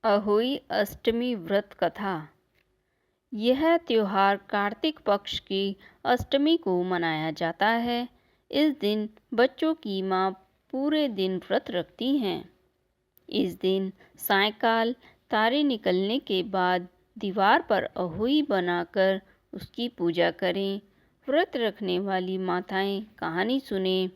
अहोई अष्टमी व्रत कथा। यह त्योहार कार्तिक पक्ष की अष्टमी को मनाया जाता है। इस दिन बच्चों की माँ पूरे दिन व्रत रखती हैं। इस दिन सायंकाल तारे निकलने के बाद दीवार पर अहोई बनाकर उसकी पूजा करें। व्रत रखने वाली माताएं कहानी सुने।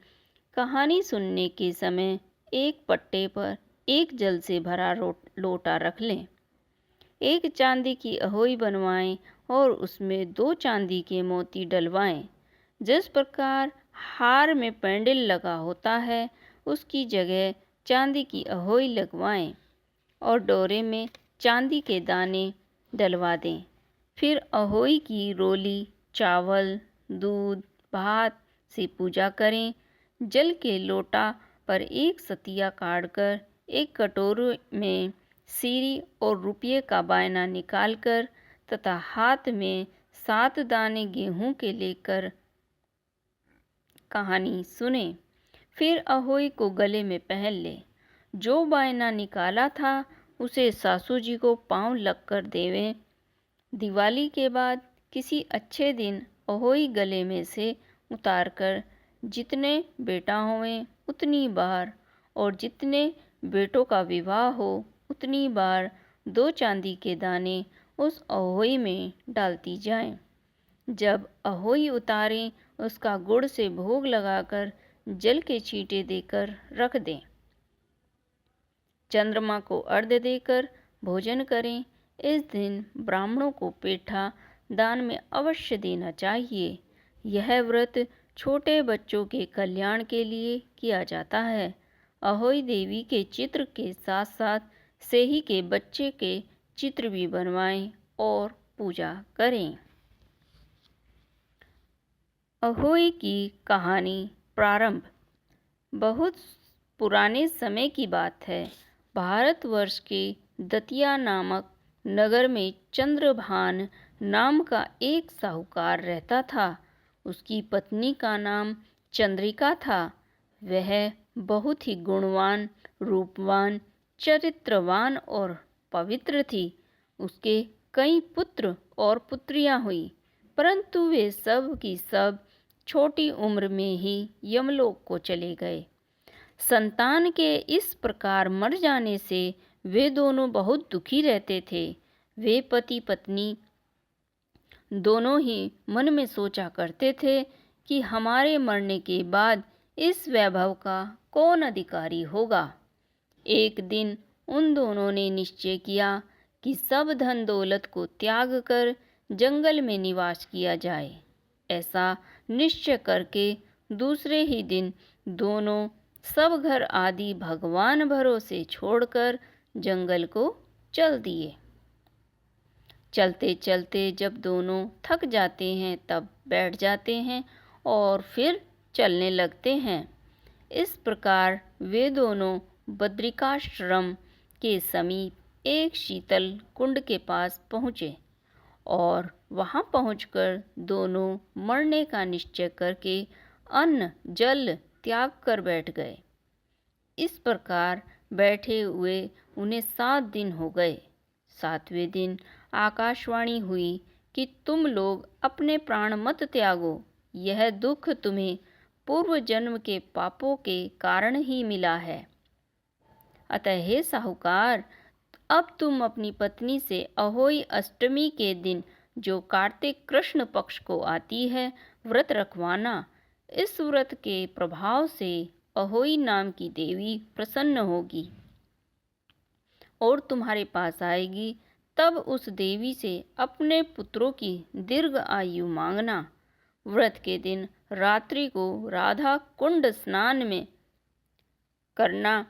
कहानी सुनने के समय एक पट्टे पर एक जल से भरा लोटा रख लें। एक चांदी की अहोई बनवाएं और उसमें 2 चांदी के मोती डलवाएं। जिस प्रकार हार में पेंडल लगा होता है, उसकी जगह चांदी की अहोई लगवाएं और डोरे में चांदी के दाने डलवा दें। फिर अहोई की रोली चावल, दूध, भात से पूजा करें। जल के लोटा पर एक सतिया काढ़कर एक कटोरे में सीरी और रुपये का बायना निकालकर तथा हाथ में 7 दाने गेहूं के लेकर कहानी सुने। फिर अहोई को गले में पहन ले। जो बायना निकाला था उसे सासू जी को पांव लगकर देवें। दिवाली के बाद किसी अच्छे दिन अहोई गले में से उतारकर जितने बेटा होवें उतनी बार और जितने बेटों का विवाह हो उतनी बार 2 चांदी के दाने उस अहोई में डालती जाएं। जब अहोई उतारें, उसका गुड़ से भोग लगाकर जल के छींटे देकर रख दें। चंद्रमा को अर्घ्य देकर भोजन करें। इस दिन ब्राह्मणों को पेठा दान में अवश्य देना चाहिए। यह व्रत छोटे बच्चों के कल्याण के लिए किया जाता है। अहोई देवी के चित्र के साथ साथ सेही के बच्चे के चित्र भी बनवाएं और पूजा करें। अहोई की कहानी प्रारंभ। बहुत पुराने समय की बात है। भारतवर्ष के दतिया नामक नगर में चंद्रभान नाम का एक साहूकार रहता था। उसकी पत्नी का नाम चंद्रिका था। वह बहुत ही गुणवान, रूपवान, चरित्रवान और पवित्र थी। उसके कई पुत्र और पुत्रियां हुई, परंतु वे सब की सब छोटी उम्र में ही यमलोक को चले गए। संतान के इस प्रकार मर जाने से वे दोनों बहुत दुखी रहते थे। वे पति पत्नी दोनों ही मन में सोचा करते थे कि हमारे मरने के बाद इस वैभव का कौन अधिकारी होगा। एक दिन उन दोनों ने निश्चय किया कि सब धन दौलत को त्याग कर जंगल में निवास किया जाए। ऐसा निश्चय करके दूसरे ही दिन दोनों सब घर आदि भगवान भरोसे छोड़कर जंगल को चल दिए। चलते चलते जब दोनों थक जाते हैं तब बैठ जाते हैं और फिर चलने लगते हैं। इस प्रकार वे दोनों बद्रिकाश्रम के समीप एक शीतल कुंड के पास पहुँचे और वहाँ पहुंचकर दोनों मरने का निश्चय करके अन्न जल त्याग कर बैठ गए। इस प्रकार बैठे हुए उन्हें 7 दिन हो गए। 7वें दिन आकाशवाणी हुई कि तुम लोग अपने प्राण मत त्यागो। यह दुख तुम्हें पूर्व जन्म के पापों के कारण ही मिला है। अतः हे साहूकार, अब तुम अपनी पत्नी से अहोई अष्टमी के दिन, जो कार्तिक कृष्ण पक्ष को आती है, व्रत रखवाना। इस व्रत के प्रभाव से अहोई नाम की देवी प्रसन्न होगी और तुम्हारे पास आएगी। तब उस देवी से अपने पुत्रों की दीर्घ आयु मांगना। व्रत के दिन रात्रि को राधा कुंड स्नान में करना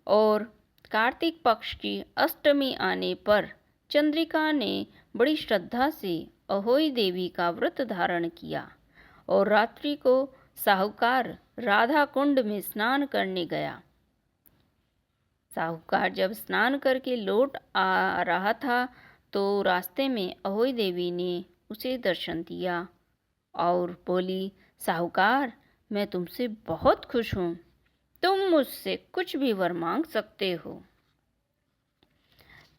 और कार्तिक पक्ष की अष्टमी आने पर चंद्रिका ने बड़ी श्रद्धा से अहोई देवी का व्रत धारण किया और रात्रि को साहूकार राधा कुंड में स्नान करने गया। साहूकार जब स्नान करके लौट आ रहा था तो रास्ते में अहोई देवी ने उसे दर्शन दिया और बोली, साहूकार, मैं तुमसे बहुत खुश हूँ। तुम मुझसे कुछ भी वर मांग सकते हो।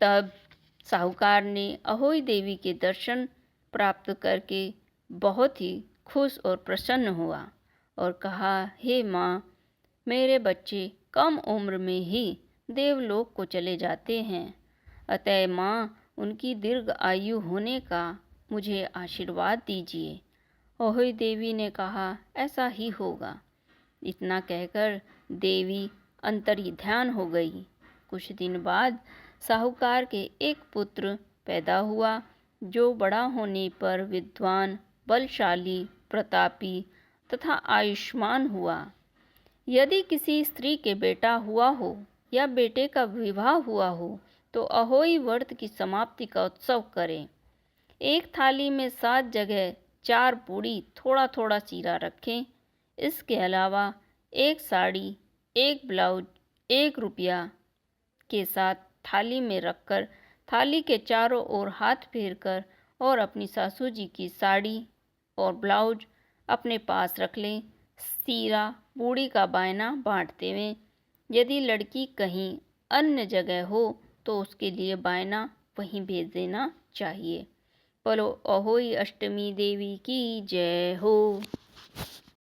तब साहूकार ने अहोई देवी के दर्शन प्राप्त करके बहुत ही खुश और प्रसन्न हुआ और कहा, हे माँ, मेरे बच्चे कम उम्र में ही देवलोक को चले जाते हैं, अतः माँ उनकी दीर्घ आयु होने का मुझे आशीर्वाद दीजिए। अहोई देवी ने कहा, ऐसा ही होगा। इतना कहकर देवी अंतर्ध्यान हो गई। कुछ दिन बाद साहूकार के एक पुत्र पैदा हुआ, जो बड़ा होने पर विद्वान, बलशाली, प्रतापी तथा आयुष्मान हुआ। यदि किसी स्त्री के बेटा हुआ हो या बेटे का विवाह हुआ हो तो अहोई व्रत की समाप्ति का उत्सव करें। एक थाली में 7 जगह 4 पूड़ी थोड़ा थोड़ा चीरा रखें। इसके अलावा 1 साड़ी, 1 ब्लाउज, 1 रुपया के साथ थाली में रखकर थाली के चारों ओर हाथ फेरकर और अपनी सासू जी की साड़ी और ब्लाउज अपने पास रख लें। सीरा पूड़ी का बायना बांटते हुए, यदि लड़की कहीं अन्य जगह हो तो उसके लिए बायना वहीं भेज देना चाहिए। बोलो अहोई अष्टमी देवी की जय हो।